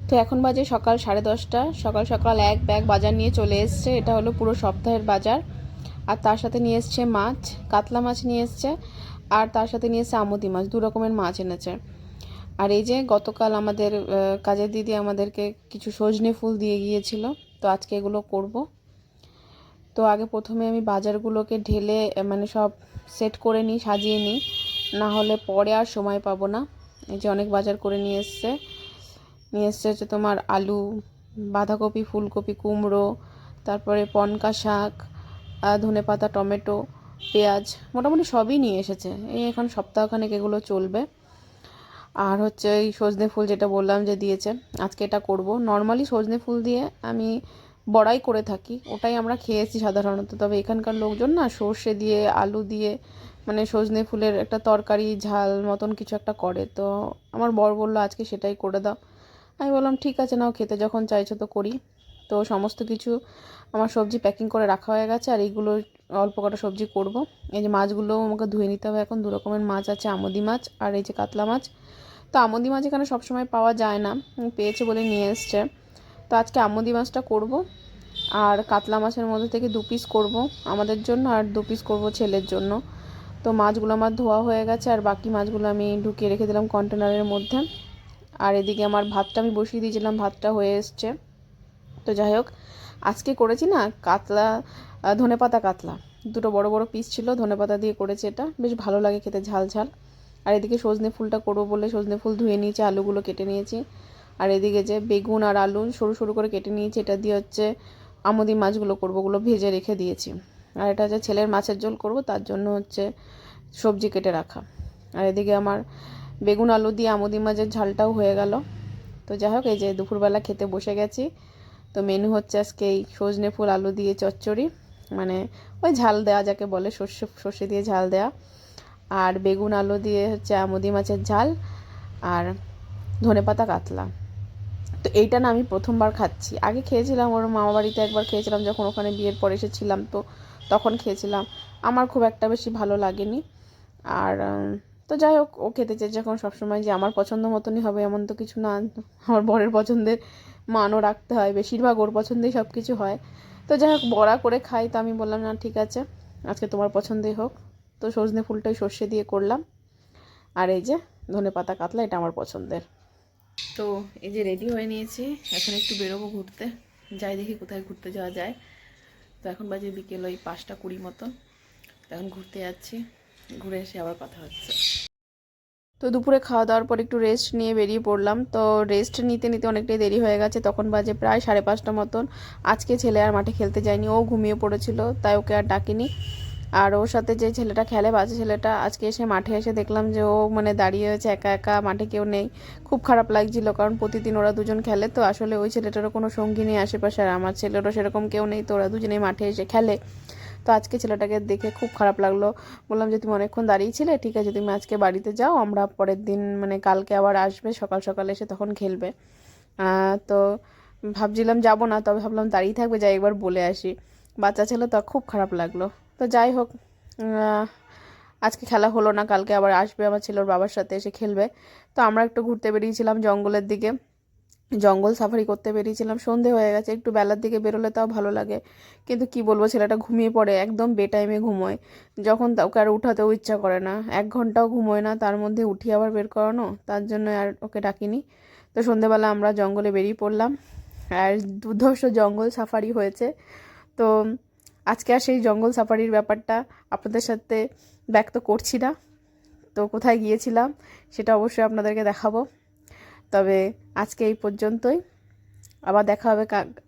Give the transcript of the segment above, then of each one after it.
তো এখন বাজে সকাল 10:30। সকাল সকাল এক ব্যাগ বাজার নিয়ে চলে এসছে। এটা হলো পুরো সপ্তাহের বাজার। আর তার সাথে নিয়ে এসছে মাছ, কাতলা মাছ নিয়ে এসছে, আর তার সাথে নিয়ে এসছে আমুদি মাছ। 2 রকমের মাছ এনেছে। আর এই যে গতকাল আমাদের কাজের দিদি আমাদেরকে কিছু সজনে ফুল দিয়ে গিয়েছিল, তো আজকে এগুলো করব। তো আগে প্রথমে আমি বাজারগুলোকে ঢেলে মানে সব সেট করে নিই, সাজিয়ে নিই, না হলে পরে আর সময় পাবো না। এই যে অনেক বাজার করে নিয়ে এসছে হচ্ছে তোমার আলু, বাঁধাকপি, ফুলকপি, কুমড়ো, তারপরে পনকা শাক, ধনেপাতা, টমেটো, পেঁয়াজ, মোটামুটি সবই নিয়ে এসেছে। এই এখন সপ্তাহখানেক এগুলো চলবে। আর হচ্ছে এই সজনে ফুল যেটা বললাম যে দিয়েছে, আজকে এটা করব। নর্মালি সজনে ফুল দিয়ে আমি বড়াই করে থাকি, ওটাই আমরা খেয়েছি সাধারণত। তবে এখানকার লোকজন না সর্ষে দিয়ে, আলু দিয়ে, মানে সজনে ফুলের একটা তরকারি ঝাল মতন কিছু একটা করে। তো আমার বর বললো আজকে সেটাই করে দাও। আমি বললাম ঠিক আছে, নাও, খেতে যখন চাইছো তো করি। তো সমস্ত কিছু আমার সবজি প্যাকিং করে রাখা হয়ে গেছে। আর এইগুলো অল্প কটা সবজি করব। এই যে মাছগুলো আমাকে ধুয়ে নিতে হবে এখন। 2 রকমের মাছ আছে, আমুদি মাছ আর এই যে কাতলা মাছ। তো আমুদি মাছ এখানে সবসময় পাওয়া যায় না, পেয়েছে বলে নিয়ে এসছে। তো আজকে আমুদি মাছটা করব। আর কাতলা মাছের মধ্যে থেকে 2 পিস করব আমাদের জন্য, আর 2 পিস করব ছেলের জন্য। তো মাছগুলো আমার ধোয়া হয়ে গেছে, আর বাকি মাছগুলো আমি ঢুকিয়ে রেখে দিলাম কন্টেনারের মধ্যে। আর এদিকে আমার ভাতটা আমি বসিয়ে দিয়েছিলাম, ভাতটা হয়ে এসছে। তো যাই হোক, আজকে করেছি না কাতলা, ধনেপাতা কাতলা। 2টো বড় বড় পিস ছিল, ধনেপাতা দিয়ে করেছি। এটা বেশ ভালো লাগে খেতে, ঝাল ঝাল। আর এদিকে সজনে ফুলটা করবো বলে সজনে ফুল ধুয়ে নিয়েছি, আলুগুলো কেটে নিয়েছি। আর এদিকে যে বেগুন আর আলু সরু সরু করে কেটে নিয়েছি, এটা দিয়ে হচ্ছে আমুদি মাছগুলো করবো, ওগুলো ভেজে রেখে দিয়েছি। আর এটা হচ্ছে ছেলের মাছের ঝোল করব, তার জন্য হচ্ছে সবজি কেটে রাখা। আর এদিকে আমার বেগুন আলু দিয়ে আমুদি মাছের ঝালটাও হয়ে গেল। তো যাই হোক, এই যে দুপুরবেলা খেতে বসে গেছি। তো মেনু হচ্ছে আজকে এই সজনে ফুল আলু দিয়ে চচ্চড়ি, মানে ওই ঝাল দেওয়া যাকে বলে, সর্ষে দিয়ে ঝাল দেওয়া। আর বেগুন আলু দিয়ে হচ্ছে আমুদি মাছের ঝাল, আর ধনেপাতা কাতলা। তো এইটা না আমি প্রথমবার খাচ্ছি। আগে খেয়েছিলাম ওর মামা বাড়িতে, একবার খেয়েছিলাম যখন ওখানে বিয়ের পর এসেছিলাম, তো তখন খেয়েছিলাম। আমার খুব একটা বেশি ভালো লাগেনি। আর তো যাই হোক, ও খেতে চেয়েছে যখন, সবসময় যে আমার পছন্দ মতনই হবে এমন তো কিছু না। আমার বরের পছন্দের মানও রাখতে হয়, বেশিরভাগ ওর পছন্দেই সব কিছু হয়। তো যাই হোক, বড়া করে খাই। তো আমি বললাম না, ঠিক আছে, আজকে তোমার পছন্দই হোক। তো সজনে ফুলটাই সর্ষে দিয়ে করলাম। আর এই যে ধনেপাতা কাতলা, এটা আমার পছন্দের। তো এই যে রেডি হয়ে নিয়েছি, এখন একটু বেরোবো ঘুরতে। যাই দেখি কোথায় ঘুরতে যাওয়া যায়। তো এখন বাজে বিকেল ওই 5টা 20 মতো। এখন ঘুরতে যাচ্ছি, ঘুরে এসে আবার কথা হচ্ছে। তো দুপুরে খাওয়া দাওয়ার পর একটু রেস্ট নিয়ে বেরিয়ে পড়লাম। তো রেস্ট নিতে নিতে অনেকটাই দেরি হয়ে গেছে, তখন বাজে প্রায় 5:30 মতন। আজকে ছেলে আর মাঠে খেলতে যায়নি, ও ঘুমিয়ে পড়েছিল, তাই ওকে আর ডাকিনি। আর ওর সাথে যে ছেলেটা খেলে, বাজে ছেলেটা, আজকে এসে মাঠে এসে দেখলাম যে ও মানে দাঁড়িয়ে হয়েছে একা একা, মাঠে কেউ নেই। খুব খারাপ লাগছিল, কারণ প্রতিদিন ওরা দুজন খেলে। তো আসলে ওই ছেলেটারও কোনো সঙ্গী নেই আশেপাশে, আর আমার ছেলেরও সেরকম কেউ নেই, তো ওরা দুজনেই মাঠে এসে খেলে। তো আজকে ছেলেটাকে দেখে খুব খারাপ লাগলো। বললাম যে তুমি অনেকক্ষণ দাঁড়িয়েছিলে, ঠিক আছে, তুমি আজকে বাড়িতে যাও, আমরা পরের দিন মানে কালকে আবার আসবে সকাল সকাল, এসে তখন খেলবে। তো ভাবছিলাম যাব না, তবে ভাবলাম দাঁড়িয়ে থাকবে, যাই একবার বলে আসি। বাচ্চা ছেলে তো, খুব খারাপ লাগলো। তো যাই হোক, আজকে খেলা হলো না, কালকে আবার আসবে আমার ছেলের বাবার সাথে এসে খেলবে। তো আমরা একটু ঘুরতে বেরিয়েছিলাম জঙ্গলের দিকে, জঙ্গল সাফারি করতে বেরিয়েছিলাম। সন্ধে হয়ে গেছে, একটু বেলার দিকে বেরোলে তাও ভালো লাগে। কিন্তু কি বলবো, ছেলেটা ঘুমিয়ে পড়ে, একদম বেটাইমে ঘুমোয়। যখন ওকে আর উঠাতেও ইচ্ছা করে না, 1 ঘন্টাও ঘুমোয় না, তার মধ্যে উঠিয়ে আবার বের করানো, তার জন্য আর ওকে ডাকিনি। তো সন্ধেবেলা আমরা জঙ্গলে বেরিয়ে পড়লাম, আর দুর্ধর্ষ জঙ্গল সাফারি হয়েছে। তো আজকে আর সেই জঙ্গল সাফারির ব্যাপারটা আপনাদের সাথে ব্যক্ত করছি না। তো কোথায় গিয়েছিলাম সেটা অবশ্যই আপনাদেরকে দেখাবো। তবে আজকে এই পর্যন্তই। আবার দেখা হবে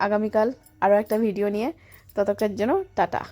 আগামীকাল আরও একটা ভিডিও নিয়ে। ততক্ষণের জন্য টাটা।